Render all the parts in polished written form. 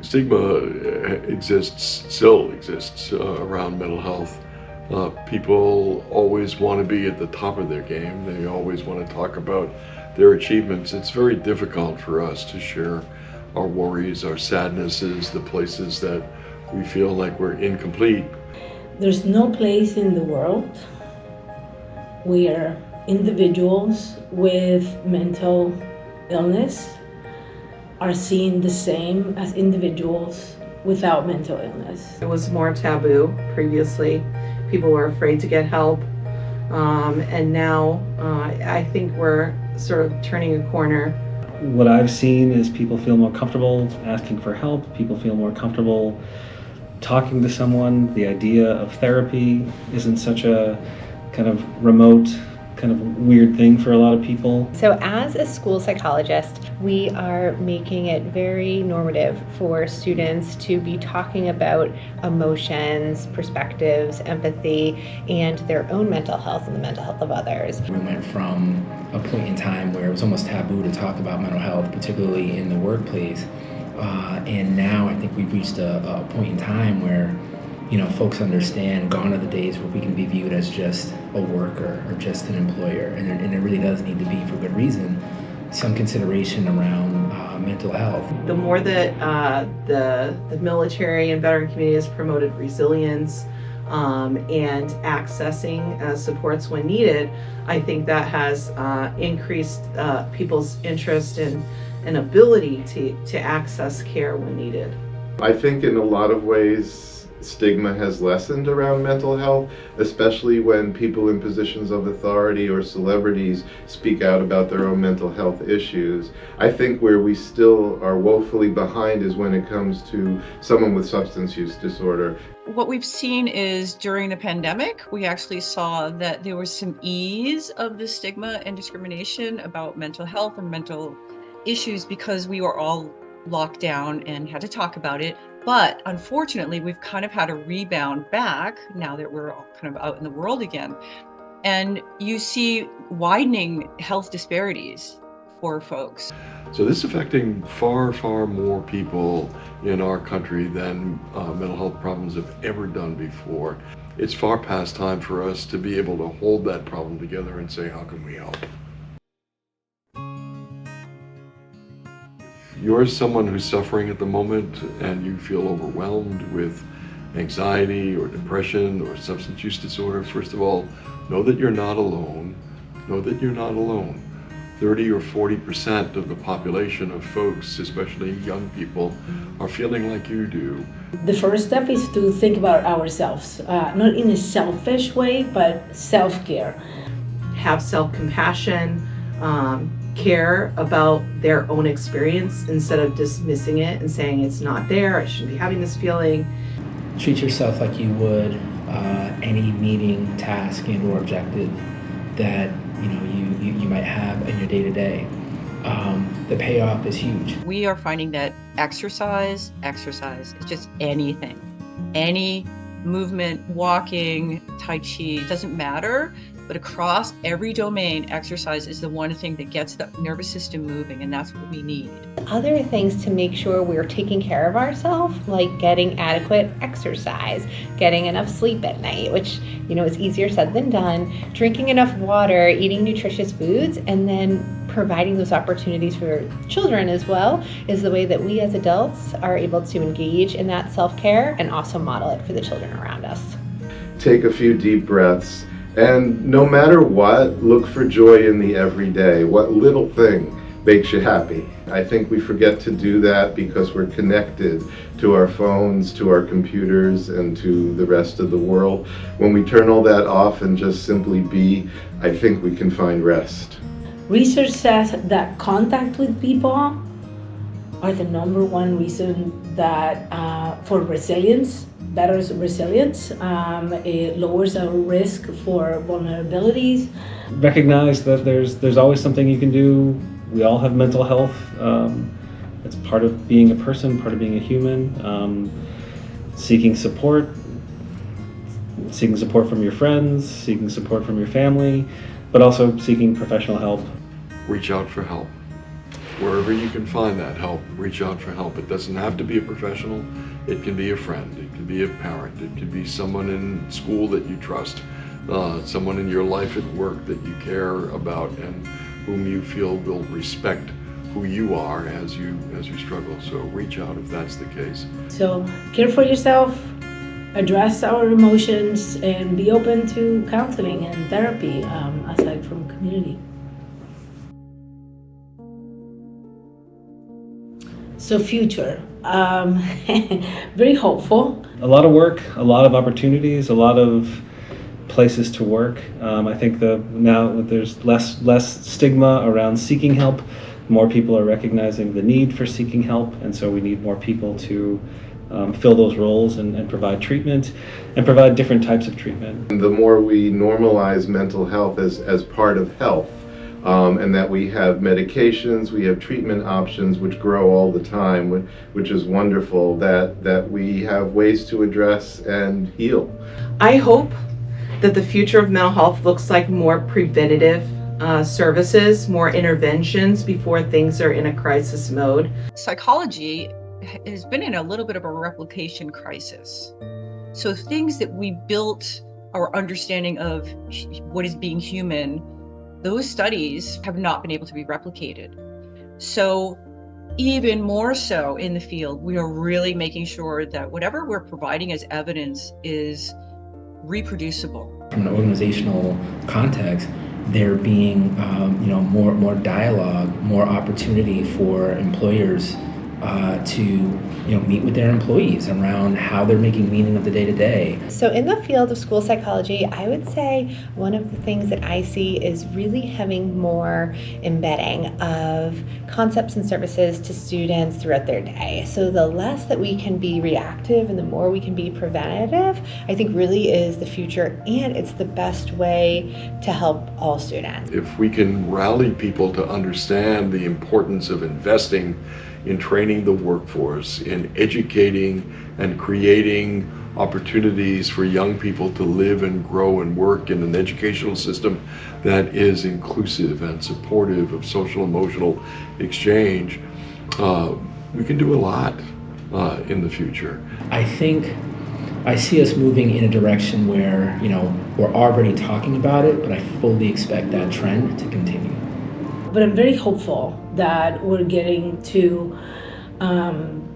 Stigma still exists around mental health. People always want to be at the top of their game. They always want to talk about their achievements. It's very difficult for us to share our worries, our sadnesses, the places that we feel like we're incomplete. There's no place in the world where individuals with mental illness are seen the same as individuals without mental illness. It was more taboo previously. People were afraid to get help. And now I think we're sort of turning a corner. What I've seen is people feel more comfortable asking for help. People feel more comfortable talking to someone. The idea of therapy isn't such a kind of remote, kind of weird thing for a lot of people. So as a school psychologist, we are making it very normative for students to be talking about emotions, perspectives, empathy, and their own mental health and the mental health of others. We went from a point in time where it was almost taboo to talk about mental health, particularly in the workplace. And now I think we've reached a point in time where folks understand, gone are the days where we can be viewed as just a worker or just an employer, and it really does need to be, for good reason, some consideration around mental health. The more that the military and veteran community has promoted resilience and accessing supports when needed, I think that has increased people's interest and ability to access care when needed. I think in a lot of ways, stigma has lessened around mental health, especially when people in positions of authority or celebrities speak out about their own mental health issues. I think where we still are woefully behind is when it comes to someone with substance use disorder. What we've seen is during the pandemic, we actually saw that there was some ease of the stigma and discrimination about mental health and mental issues because we were all locked down and had to talk about it. But unfortunately, we've kind of had a rebound back now that we're all kind of out in the world again. And you see widening health disparities for folks. So this is affecting far, far more people in our country than mental health problems have ever done before. It's far past time for us to be able to hold that problem together and say, how can we help? You're someone who's suffering at the moment and you feel overwhelmed with anxiety or depression or substance use disorder, first of all, know that you're not alone. Know that you're not alone. 30 or 40% of the population of folks, especially young people, are feeling like you do. The first step is to think about ourselves, not in a selfish way, but self-care. Have self-compassion, care about their own experience instead of dismissing it and saying it's not there, I shouldn't be having this feeling. Treat yourself like you would any meeting, task, and or objective that you might have in your day-to-day. The payoff is huge. We are finding that exercise is just anything. Any movement, walking, Tai Chi, doesn't matter. But across every domain, exercise is the one thing that gets the nervous system moving, and that's what we need. Other things to make sure we're taking care of ourselves, like getting adequate exercise, getting enough sleep at night, which is easier said than done, drinking enough water, eating nutritious foods, and then providing those opportunities for children as well is the way that we as adults are able to engage in that self-care and also model it for the children around us. Take a few deep breaths. And no matter what, look for joy in the everyday. What little thing makes you happy? I think we forget to do that because we're connected to our phones, to our computers, and to the rest of the world. When we turn all that off and just simply be, I think we can find rest. Research says that contact with people are the number one reason that for resilience, better resilience, it lowers our risk for vulnerabilities. Recognize that there's always something you can do. We all have mental health. It's part of being a person, part of being a human. seeking support from your friends, seeking support from your family, but also seeking professional help. Reach out for help. Wherever you can find that help, reach out for help. It doesn't have to be a professional. It can be a friend. It can be a parent. It can be someone in school that you trust, someone in your life at work that you care about and whom you feel will respect who you are as you struggle. So reach out if that's the case. So care for yourself, address our emotions, and be open to counseling and therapy aside from community. So future, very hopeful. A lot of work, a lot of opportunities, a lot of places to work. I think now there's less stigma around seeking help. More people are recognizing the need for seeking help, and so we need more people to fill those roles and provide treatment and provide different types of treatment. The more we normalize mental health as part of health, and that we have medications, we have treatment options which grow all the time, which is wonderful, that we have ways to address and heal. I hope that the future of mental health looks like more preventative services, more interventions before things are in a crisis mode. Psychology has been in a little bit of a replication crisis. So things that we built our understanding of what is being human, those studies have not been able to be replicated. So even more so in the field, we are really making sure that whatever we're providing as evidence is reproducible. From an organizational context, there being more dialogue, more opportunity for employers to meet with their employees around how they're making meaning of the day-to-day. So in the field of school psychology, I would say one of the things that I see is really having more embedding of concepts and services to students throughout their day. So the less that we can be reactive and the more we can be preventative, I think really is the future, and it's the best way to help all students. If we can rally people to understand the importance of investing in training the workforce, in educating and creating opportunities for young people to live and grow and work in an educational system that is inclusive and supportive of social emotional exchange, we can do a lot in the future. I think I see us moving in a direction where, we're already talking about it, but I fully expect that trend to continue. But I'm very hopeful that we're getting to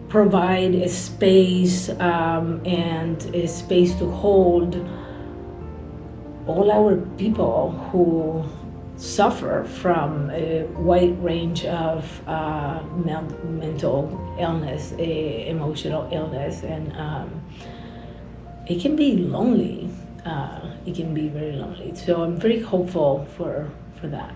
provide a space and a space to hold all our people who suffer from a wide range of mental illness, emotional illness, and it can be lonely. It can be very lonely. So I'm very hopeful for that.